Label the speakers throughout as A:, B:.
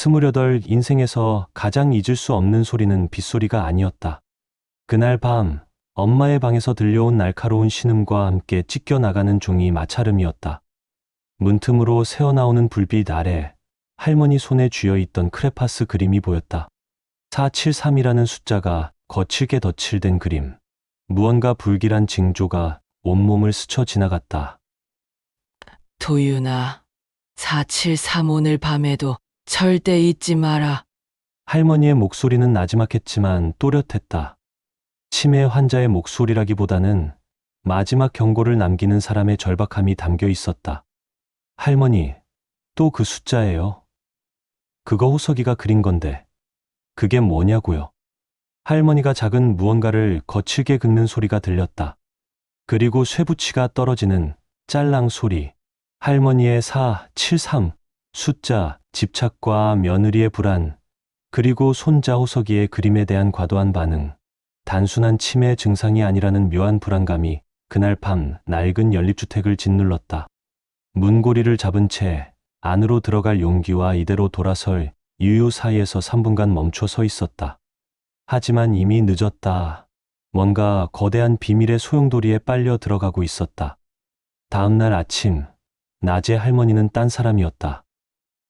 A: 28 인생에서 가장 잊을 수 없는 소리는 빗소리가 아니었다. 그날 밤 엄마의 방에서 들려온 날카로운 신음과 함께 찢겨나가는 종이 마찰음이었다. 문틈으로 새어나오는 불빛 아래 할머니 손에 쥐어있던 크레파스 그림이 보였다. 473이라는 숫자가 거칠게 덧칠된 그림. 무언가 불길한 징조가 온몸을 스쳐 지나갔다.
B: 도윤아, 473 오늘 밤에도 절대 잊지 마라.
A: 할머니의 목소리는 나지막했지만 또렷했다. 치매 환자의 목소리라기보다는 마지막 경고를 남기는 사람의 절박함이 담겨 있었다. 할머니, 또 그 숫자예요. 그거 호석이가 그린 건데 그게 뭐냐고요. 할머니가 작은 무언가를 거칠게 긁는 소리가 들렸다. 그리고 쇠붙이가 떨어지는 짤랑 소리. 할머니의 473 숫자, 집착과 며느리의 불안, 그리고 손자 호석이의 그림에 대한 과도한 반응. 단순한 치매 증상이 아니라는 묘한 불안감이 그날 밤 낡은 연립주택을 짓눌렀다. 문고리를 잡은 채 안으로 들어갈 용기와 이대로 돌아설 이유 사이에서 3분간 멈춰 서 있었다. 하지만 이미 늦었다. 뭔가 거대한 비밀의 소용돌이에 빨려 들어가고 있었다. 다음 날 아침, 낮에 할머니는 딴 사람이었다.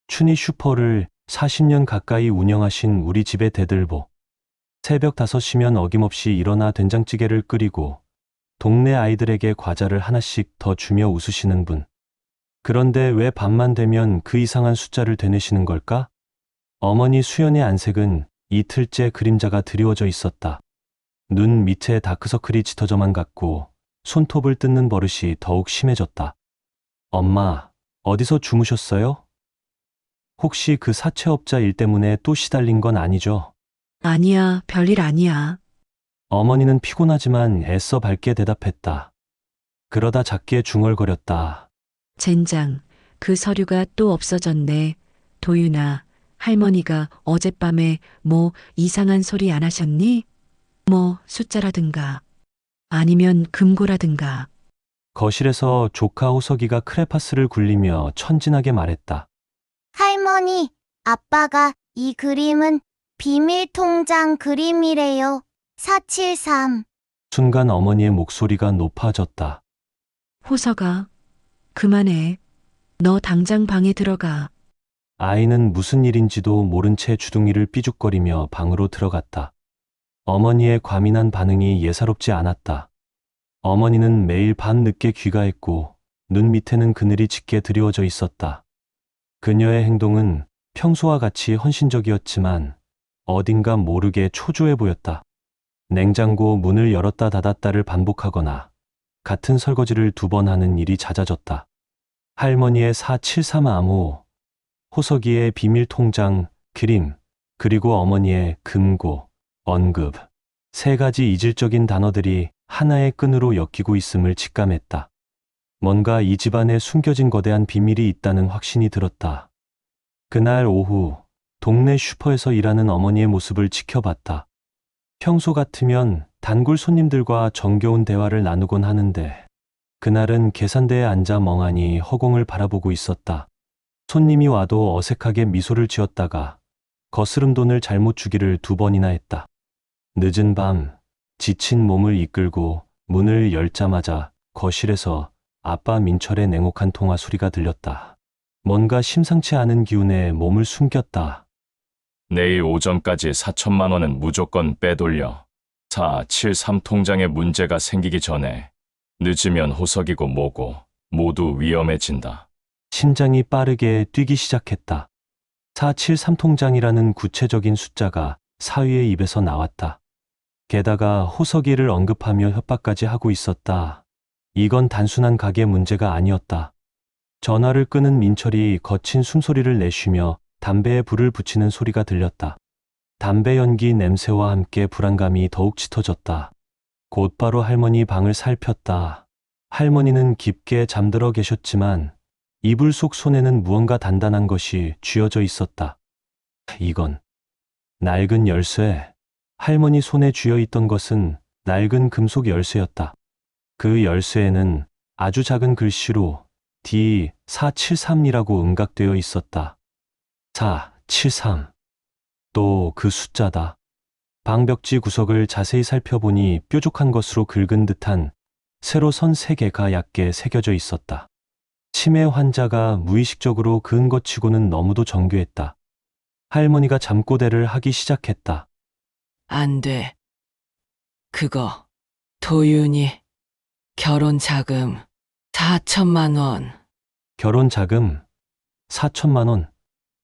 A: 춘희 슈퍼를 40년 가까이 운영하신 우리 집의 대들보. 새벽 5시면 어김없이 일어나 된장찌개를 끓이고 동네 아이들에게 과자를 하나씩 더 주며 웃으시는 분. 그런데 왜 밤만 되면 그 이상한 숫자를 되뇌시는 걸까? 어머니 수연의 안색은 이틀째 그림자가 드리워져 있었다. 눈 밑에 다크서클이 짙어져만 갔고 손톱을 뜯는 버릇이 더욱 심해졌다. 엄마, 어디서 주무셨어요? 혹시 그 사채업자 일 때문에 또 시달린 건 아니죠?
C: 아니야, 별일 아니야.
A: 어머니는 피곤하지만 애써 밝게 대답했다. 그러다 작게 중얼거렸다.
C: 젠장, 그 서류가 또 없어졌네. 도윤아, 할머니가 어젯밤에 뭐 이상한 소리 안 하셨니? 뭐 숫자라든가 아니면 금고라든가.
A: 거실에서 조카 호석이가 크레파스를 굴리며 천진하게 말했다.
D: 할머니, 아빠가 이 그림은 비밀 통장 그림이래요. 473.
A: 순간 어머니의 목소리가 높아졌다.
C: 호석아, 그만해. 너 당장 방에 들어가.
A: 아이는 무슨 일인지도 모른 채 주둥이를 삐죽거리며 방으로 들어갔다. 어머니의 과민한 반응이 예사롭지 않았다. 어머니는 매일 밤 늦게 귀가했고 눈 밑에는 그늘이 짙게 드리워져 있었다. 그녀의 행동은 평소와 같이 헌신적이었지만 어딘가 모르게 초조해 보였다. 냉장고 문을 열었다 닫았다를 반복하거나 같은 설거지를 2번 하는 일이 잦아졌다. 할머니의 473 암호, 호석이의 비밀 통장, 그림, 그리고 어머니의 금고, 언급. 3가지 이질적인 단어들이 하나의 끈으로 엮이고 있음을 직감했다. 뭔가 이 집안에 숨겨진 거대한 비밀이 있다는 확신이 들었다. 그날 오후, 동네 슈퍼에서 일하는 어머니의 모습을 지켜봤다. 평소 같으면 단골 손님들과 정겨운 대화를 나누곤 하는데 그날은 계산대에 앉아 멍하니 허공을 바라보고 있었다. 손님이 와도 어색하게 미소를 지었다가 거스름 돈을 잘못 주기를 2번이나 했다. 늦은 밤, 지친 몸을 이끌고 문을 열자마자 거실에서 아빠 민철의 냉혹한 통화 소리가 들렸다. 뭔가 심상치 않은 기운에 몸을 숨겼다.
E: 내일 오전까지 4천만 원은 무조건 빼돌려. 473 통장에 문제가 생기기 전에 늦으면 호석이고 뭐고 모두 위험해진다.
A: 심장이 빠르게 뛰기 시작했다. 473 통장이라는 구체적인 숫자가 사위의 입에서 나왔다. 게다가 호석이를 언급하며 협박까지 하고 있었다. 이건 단순한 가게 문제가 아니었다. 전화를 끄는 민철이 거친 숨소리를 내쉬며 담배에 불을 붙이는 소리가 들렸다. 담배 연기 냄새와 함께 불안감이 더욱 짙어졌다. 곧바로 할머니 방을 살폈다. 할머니는 깊게 잠들어 계셨지만 이불 속 손에는 무언가 단단한 것이 쥐어져 있었다. 이건 낡은 열쇠. 할머니 손에 쥐어 있던 것은 낡은 금속 열쇠였다. 그 열쇠에는 아주 작은 글씨로 D473이라고 음각되어 있었다. 4, 473. 또 그 숫자다. 방벽지 구석을 자세히 살펴보니 뾰족한 것으로 긁은 듯한 세로 선 3개가 얕게 새겨져 있었다. 치매 환자가 무의식적으로 그은 것 치고는 너무도 정교했다. 할머니가 잠꼬대를 하기 시작했다.
B: 안 돼. 그거 도윤이 결혼 자금 4천만 원.
A: 결혼 자금 4천만 원.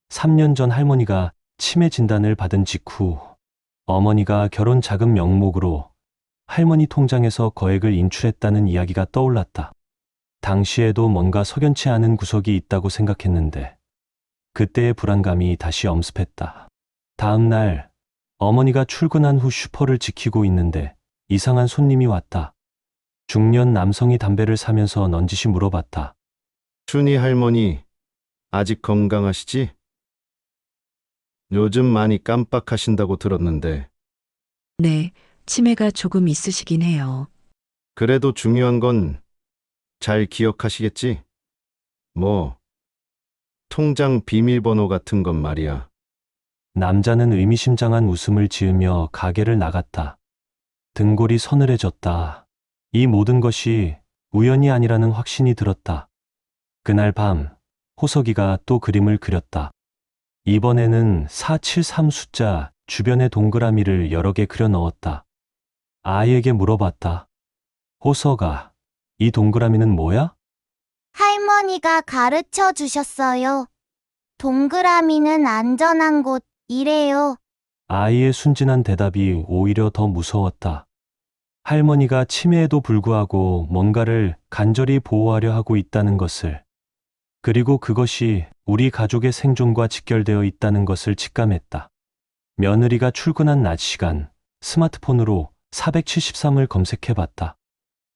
A: 3년 전 할머니가 치매 진단을 받은 직후 어머니가 결혼 자금 명목으로 할머니 통장에서 거액을 인출했다는 이야기가 떠올랐다. 당시에도 뭔가 석연치 않은 구석이 있다고 생각했는데 그때의 불안감이 다시 엄습했다. 다음 날 어머니가 출근한 후 슈퍼를 지키고 있는데 이상한 손님이 왔다. 중년 남성이 담배를 사면서 넌지시 물어봤다.
F: 춘희 할머니, 아직 건강하시지? 요즘 많이 깜빡하신다고 들었는데,
C: 네, 치매가 조금 있으시긴 해요.
F: 그래도 중요한 건 잘 기억하시겠지? 뭐, 통장 비밀번호 같은 건 말이야.
A: 남자는 의미심장한 웃음을 지으며 가게를 나갔다. 등골이 서늘해졌다. 이 모든 것이 우연이 아니라는 확신이 들었다. 그날 밤 호석이가 또 그림을 그렸다. 이번에는 473 숫자 주변에 동그라미를 여러 개 그려 넣었다. 아이에게 물어봤다. 호석아, 이 동그라미는 뭐야?
D: 할머니가 가르쳐 주셨어요. 동그라미는 안전한 곳이래요.
A: 아이의 순진한 대답이 오히려 더 무서웠다. 할머니가 치매에도 불구하고 뭔가를 간절히 보호하려 하고 있다는 것을, 그리고 그것이 우리 가족의 생존과 직결되어 있다는 것을 직감했다. 며느리가 출근한 낮 시간, 스마트폰으로 473을 검색해봤다.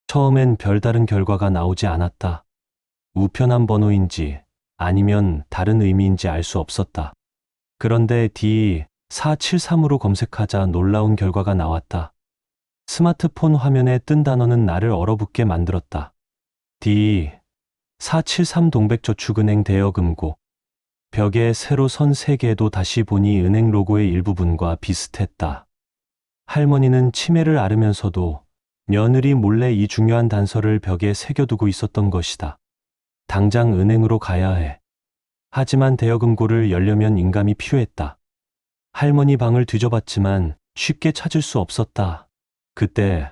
A: 처음엔 별다른 결과가 나오지 않았다. 우편한 번호인지 아니면 다른 의미인지 알 수 없었다. 그런데 D473으로 검색하자 놀라운 결과가 나왔다. 스마트폰 화면에 뜬 단어는 나를 얼어붙게 만들었다. D473 동백저축은행 대여금고. 벽에 세로 선 3개도 다시 보니 은행 로고의 일부분과 비슷했다. 할머니는 치매를 앓으면서도 며느리 몰래 이 중요한 단서를 벽에 새겨두고 있었던 것이다. 당장 은행으로 가야 해. 하지만 대여금고를 열려면 인감이 필요했다. 할머니 방을 뒤져봤지만 쉽게 찾을 수 없었다. 그때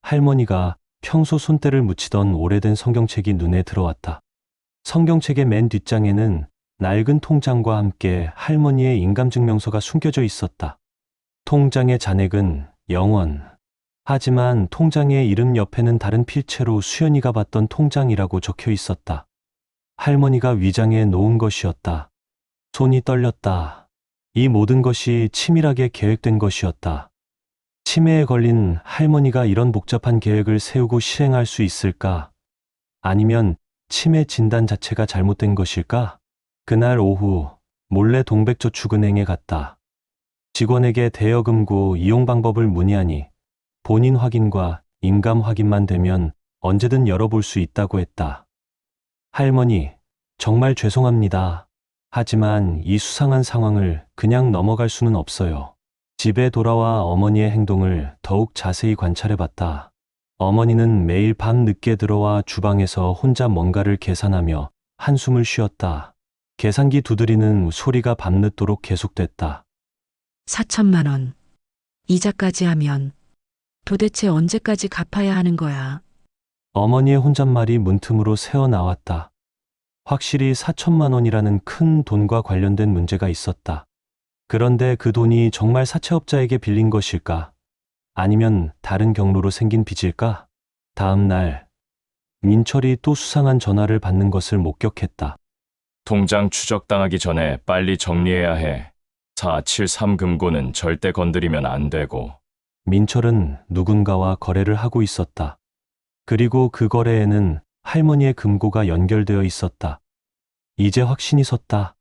A: 할머니가 평소 손때를 묻히던 오래된 성경책이 눈에 들어왔다. 성경책의 맨 뒷장에는 낡은 통장과 함께 할머니의 인감증명서가 숨겨져 있었다. 통장의 잔액은 0원. 하지만 통장의 이름 옆에는 다른 필체로 수연이가 받던 통장이라고 적혀 있었다. 할머니가 위장해 놓은 것이었다. 손이 떨렸다. 이 모든 것이 치밀하게 계획된 것이었다. 치매에 걸린 할머니가 이런 복잡한 계획을 세우고 실행할 수 있을까? 아니면 치매 진단 자체가 잘못된 것일까? 그날 오후 몰래 동백저축은행에 갔다. 직원에게 대여금고 이용 방법을 문의하니 본인 확인과 인감 확인만 되면 언제든 열어볼 수 있다고 했다. 할머니, 정말 죄송합니다. 하지만 이 수상한 상황을 그냥 넘어갈 수는 없어요. 집에 돌아와 어머니의 행동을 더욱 자세히 관찰해봤다. 어머니는 매일 밤 늦게 들어와 주방에서 혼자 뭔가를 계산하며 한숨을 쉬었다. 계산기 두드리는 소리가 밤늦도록 계속됐다.
C: 4천만 원. 이자까지 하면 도대체 언제까지 갚아야 하는 거야?
A: 어머니의 혼잣말이 문틈으로 새어나왔다. 확실히 4천만 원이라는 큰 돈과 관련된 문제가 있었다. 그런데 그 돈이 정말 사채업자에게 빌린 것일까? 아니면 다른 경로로 생긴 빚일까? 다음 날 민철이 또 수상한 전화를 받는 것을 목격했다.
E: 통장 추적당하기 전에 빨리 정리해야 해. 473 금고는 절대 건드리면 안 되고.
A: 민철은 누군가와 거래를 하고 있었다. 그리고 그 거래에는 할머니의 금고가 연결되어 있었다. 이제 확신이 섰다.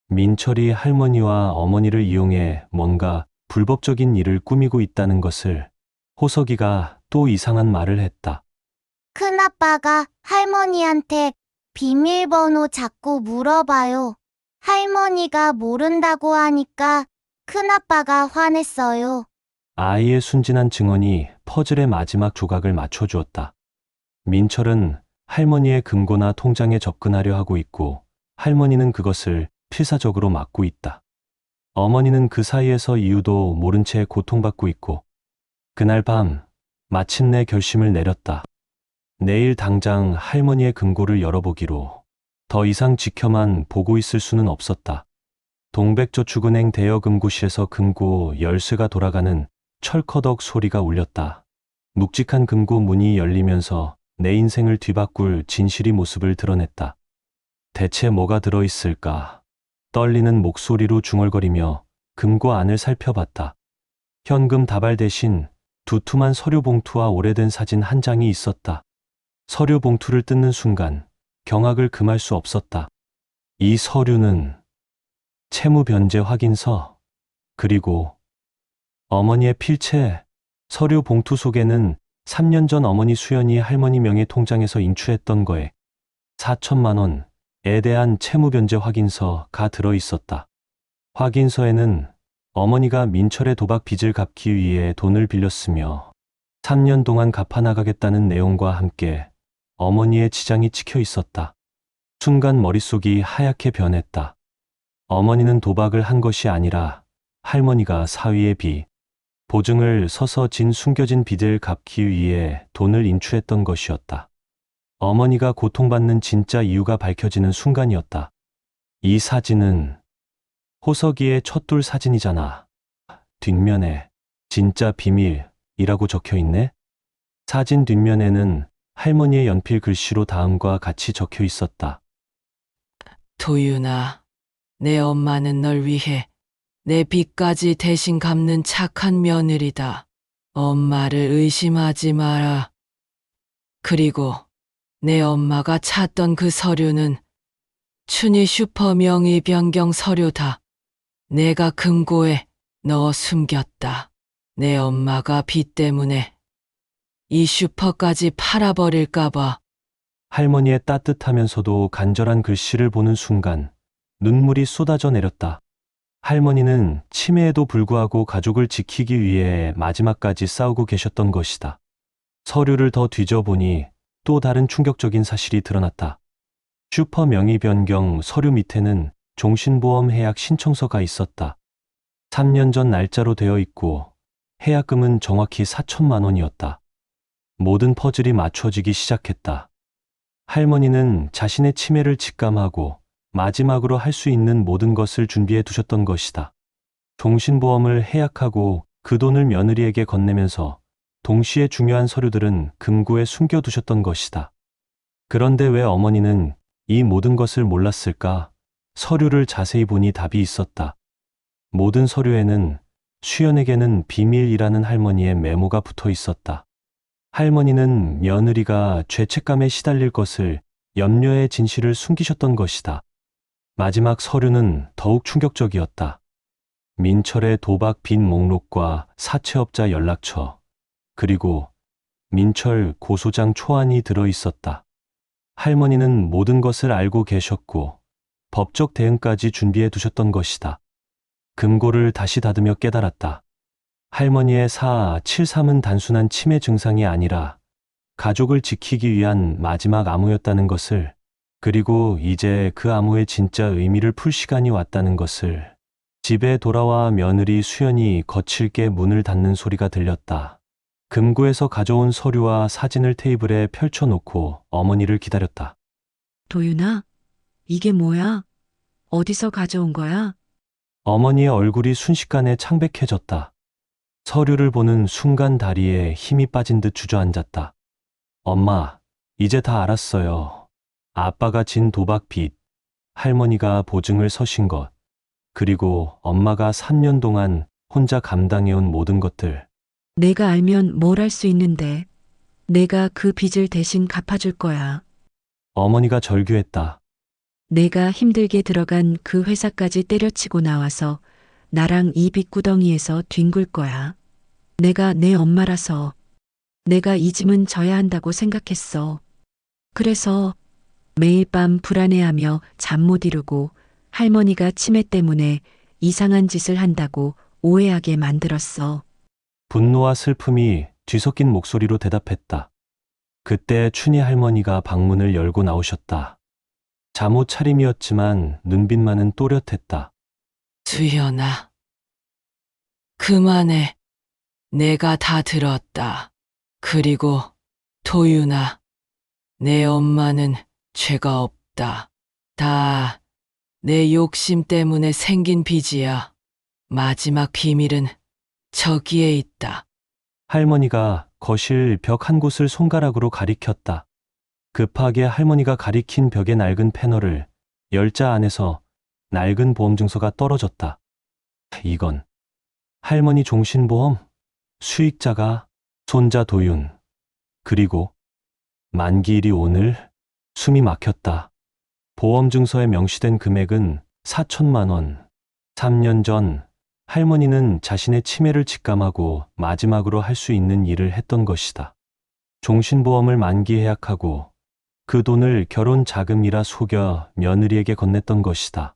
A: 민철이 할머니와 어머니를 이용해 뭔가 불법적인 일을 꾸미고 있다는 것을. 호석이가 또 이상한 말을 했다.
D: 큰아빠가 할머니한테 비밀번호 자꾸 물어봐요. 할머니가 모른다고 하니까 큰아빠가 화냈어요.
A: 아이의 순진한 증언이 퍼즐의 마지막 조각을 맞춰주었다. 민철은 할머니의 금고나 통장에 접근하려 하고 있고 할머니는 그것을 필사적으로 막고 있다. 어머니는 그 사이에서 이유도 모른 채 고통받고 있고 그날 밤 마침내 결심을 내렸다. 내일 당장 할머니의 금고를 열어보기로. 더 이상 지켜만 보고 있을 수는 없었다. 동백저축은행 대여금고실에서 금고 열쇠가 돌아가는 철커덕 소리가 울렸다. 묵직한 금고 문이 열리면서 내 인생을 뒤바꿀 진실이 모습을 드러냈다. 대체 뭐가 들어있을까? 떨리는 목소리로 중얼거리며 금고 안을 살펴봤다. 현금 다발 대신 두툼한 서류 봉투와 오래된 사진 한 장이 있었다. 서류 봉투를 뜯는 순간 경악을 금할 수 없었다. 이 서류는 채무 변제 확인서, 그리고 어머니의 필체. 서류 봉투 속에는 3년 전 어머니 수연이 할머니 명의 통장에서 인출했던 거에 4천만 원에 대한 채무 변제 확인서가 들어 있었다. 확인서에는 어머니가 민철의 도박 빚을 갚기 위해 돈을 빌렸으며 3년 동안 갚아나가겠다는 내용과 함께 어머니의 지장이 찍혀 있었다. 순간 머릿속이 하얗게 변했다. 어머니는 도박을 한 것이 아니라 할머니가 사위의 빚, 보증을 서서 진 숨겨진 빚을 갚기 위해 돈을 인출했던 것이었다. 어머니가 고통받는 진짜 이유가 밝혀지는 순간이었다. 이 사진은 호석이의 첫돌 사진이잖아. 뒷면에 진짜 비밀이라고 적혀 있네. 사진 뒷면에는 할머니의 연필 글씨로 다음과 같이 적혀 있었다.
B: 도윤아, 내 엄마는 널 위해 내 빚까지 대신 갚는 착한 며느리다. 엄마를 의심하지 마라. 그리고 내 엄마가 찾던 그 서류는 춘희 슈퍼 명의 변경 서류다. 내가 금고에 넣어 숨겼다. 내 엄마가 빚 때문에 이 슈퍼까지 팔아버릴까봐.
A: 할머니의 따뜻하면서도 간절한 글씨를 보는 순간 눈물이 쏟아져 내렸다. 할머니는 치매에도 불구하고 가족을 지키기 위해 마지막까지 싸우고 계셨던 것이다. 서류를 더 뒤져보니 또 다른 충격적인 사실이 드러났다. 슈퍼 명의 변경 서류 밑에는 종신보험 해약 신청서가 있었다. 3년 전 날짜로 되어 있고 해약금은 정확히 4천만 원이었다. 모든 퍼즐이 맞춰지기 시작했다. 할머니는 자신의 치매를 직감하고 마지막으로 할 수 있는 모든 것을 준비해 두셨던 것이다. 종신보험을 해약하고 그 돈을 며느리에게 건네면서 동시에 중요한 서류들은 금고에 숨겨두셨던 것이다. 그런데 왜 어머니는 이 모든 것을 몰랐을까? 서류를 자세히 보니 답이 있었다. 모든 서류에는 수연에게는 비밀이라는 할머니의 메모가 붙어 있었다. 할머니는 며느리가 죄책감에 시달릴 것을 염려해 진실을 숨기셨던 것이다. 마지막 서류는 더욱 충격적이었다. 민철의 도박 빚 목록과 사채업자 연락처, 그리고 민철 고소장 초안이 들어 있었다. 할머니는 모든 것을 알고 계셨고 법적 대응까지 준비해 두셨던 것이다. 금고를 다시 닫으며 깨달았다. 할머니의 473은 단순한 치매 증상이 아니라 가족을 지키기 위한 마지막 암호였다는 것을, 그리고 이제 그 암호의 진짜 의미를 풀 시간이 왔다는 것을. 집에 돌아와 며느리 수연이 거칠게 문을 닫는 소리가 들렸다. 금고에서 가져온 서류와 사진을 테이블에 펼쳐놓고 어머니를 기다렸다.
C: 도윤아, 이게 뭐야? 어디서 가져온 거야?
A: 어머니의 얼굴이 순식간에 창백해졌다. 서류를 보는 순간 다리에 힘이 빠진 듯 주저앉았다. 엄마, 이제 다 알았어요. 아빠가 진 도박 빚, 할머니가 보증을 서신 것, 그리고 엄마가 3년 동안 혼자 감당해온 모든 것들.
C: 내가 알면 뭘 할 수 있는데. 내가 그 빚을 대신 갚아줄 거야.
A: 어머니가 절규했다.
C: 내가 힘들게 들어간 그 회사까지 때려치고 나와서 나랑 이 빚구덩이에서 뒹굴 거야. 내가 내 엄마라서. 내가 이 짐은 져야 한다고 생각했어. 그래서 매일 밤 불안해하며 잠 못 이루고 할머니가 치매 때문에 이상한 짓을 한다고 오해하게 만들었어.
A: 분노와 슬픔이 뒤섞인 목소리로 대답했다. 그때 춘희 할머니가 방문을 열고 나오셨다. 잠옷 차림이었지만 눈빛만은 또렷했다.
B: 수연아, 그만해. 내가 다 들었다. 그리고 도윤아, 내 엄마는 죄가 없다. 다 내 욕심 때문에 생긴 빚이야. 마지막 비밀은 저기에 있다.
A: 할머니가 거실 벽 한 곳을 손가락으로 가리켰다. 급하게 할머니가 가리킨 벽의 낡은 패널을 열자 안에서 낡은 보험증서가 떨어졌다. 이건 할머니 종신보험, 수익자가 손자 도윤, 그리고 만기일이 오늘. 숨이 막혔다. 보험증서에 명시된 금액은 4천만 원. 3년 전 할머니는 자신의 치매를 직감하고 마지막으로 할 수 있는 일을 했던 것이다. 종신보험을 만기 예약하고 그 돈을 결혼 자금이라 속여 며느리에게 건넸던 것이다.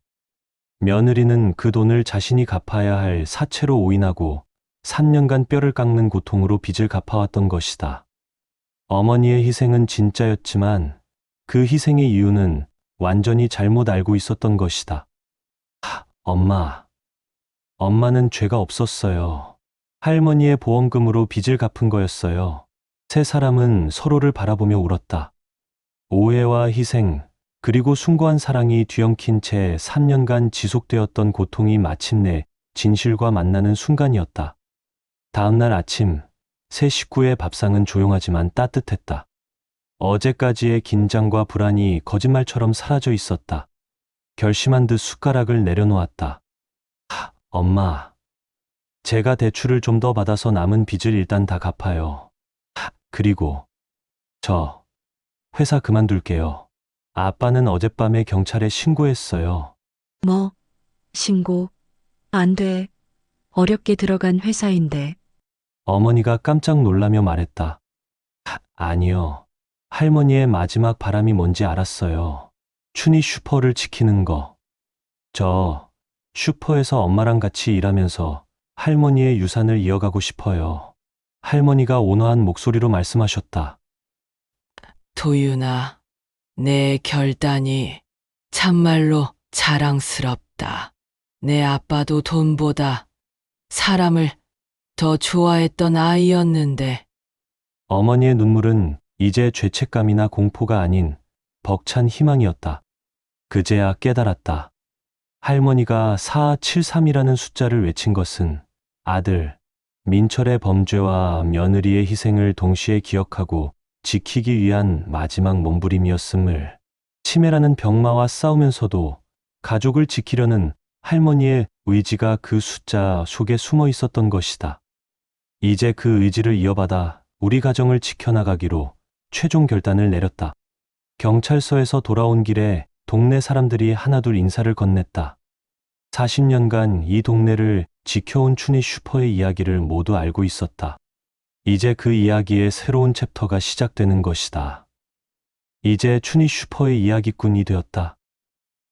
A: 며느리는 그 돈을 자신이 갚아야 할 사채로 오인하고 3년간 뼈를 깎는 고통으로 빚을 갚아왔던 것이다. 어머니의 희생은 진짜였지만 그 희생의 이유는 완전히 잘못 알고 있었던 것이다. 엄마는 죄가 없었어요. 할머니의 보험금으로 빚을 갚은 거였어요. 세 사람은 서로를 바라보며 울었다. 오해와 희생, 그리고 숭고한 사랑이 뒤엉킨 채 3년간 지속되었던 고통이 마침내 진실과 만나는 순간이었다. 다음날 아침, 세 식구의 밥상은 조용하지만 따뜻했다. 어제까지의 긴장과 불안이 거짓말처럼 사라져 있었다. 결심한 듯 숟가락을 내려놓았다. 엄마, 제가 대출을 좀 더 받아서 남은 빚을 일단 다 갚아요. 그리고 저 회사 그만둘게요. 아빠는 어젯밤에 경찰에 신고했어요.
C: 뭐? 신고? 안 돼. 어렵게 들어간 회사인데.
A: 어머니가 깜짝 놀라며 말했다. 아니요. 할머니의 마지막 바람이 뭔지 알았어요. 춘희 슈퍼를 지키는 거. 저 슈퍼에서 엄마랑 같이 일하면서 할머니의 유산을 이어가고 싶어요. 할머니가 온화한 목소리로 말씀하셨다.
B: 도윤아, 내 결단이 참말로 자랑스럽다. 내 아빠도 돈보다 사람을 더 좋아했던 아이였는데.
A: 어머니의 눈물은 이제 죄책감이나 공포가 아닌 벅찬 희망이었다. 그제야 깨달았다. 할머니가 473이라는 숫자를 외친 것은 아들 민철의 범죄와 며느리의 희생을 동시에 기억하고 지키기 위한 마지막 몸부림이었음을, 치매라는 병마와 싸우면서도 가족을 지키려는 할머니의 의지가 그 숫자 속에 숨어 있었던 것이다. 이제 그 의지를 이어받아 우리 가정을 지켜나가기로 최종 결단을 내렸다. 경찰서에서 돌아온 길에 동네 사람들이 하나둘 인사를 건넸다. 40년간 이 동네를 지켜온 춘희 슈퍼의 이야기를 모두 알고 있었다. 이제 그 이야기의 새로운 챕터가 시작되는 것이다. 이제 춘희 슈퍼의 이야기꾼이 되었다.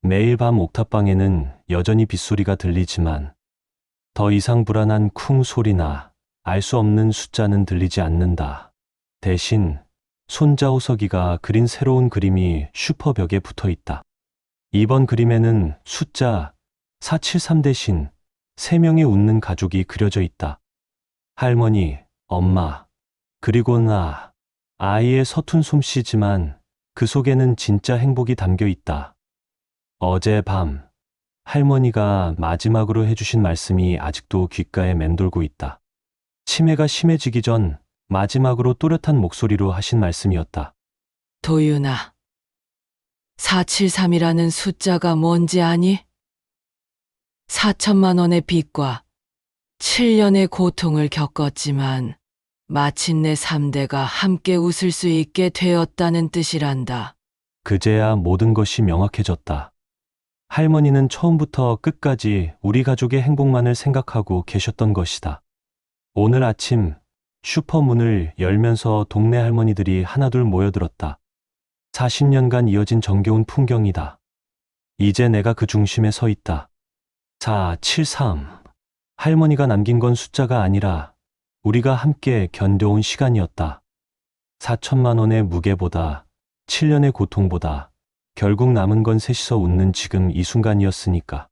A: 매일 밤 옥탑방에는 여전히 빗소리가 들리지만 더 이상 불안한 쿵 소리나 알 수 없는 숫자는 들리지 않는다. 대신 손자 호석이가 그린 새로운 그림이 슈퍼벽에 붙어 있다. 이번 그림에는 숫자 473 대신 3명의 웃는 가족이 그려져 있다. 할머니, 엄마, 그리고 나. 아이의 서툰 솜씨지만 그 속에는 진짜 행복이 담겨 있다. 어제 밤 할머니가 마지막으로 해주신 말씀이 아직도 귓가에 맴돌고 있다. 치매가 심해지기 전 마지막으로 또렷한 목소리로 하신 말씀이었다.
B: 도윤아, 473이라는 숫자가 뭔지 아니? 4천만 원의 빚과 7년의 고통을 겪었지만 마침내 3대가 함께 웃을 수 있게 되었다는 뜻이란다.
A: 그제야 모든 것이 명확해졌다. 할머니는 처음부터 끝까지 우리 가족의 행복만을 생각하고 계셨던 것이다. 오늘 아침 슈퍼문을 열면서 동네 할머니들이 하나둘 모여들었다. 40년간 이어진 정겨운 풍경이다. 이제 내가 그 중심에 서 있다. 473. 할머니가 남긴 건 숫자가 아니라 우리가 함께 견뎌온 시간이었다. 4천만 원의 무게보다 7년의 고통보다 결국 남은 건 셋이서 웃는 지금 이 순간이었으니까.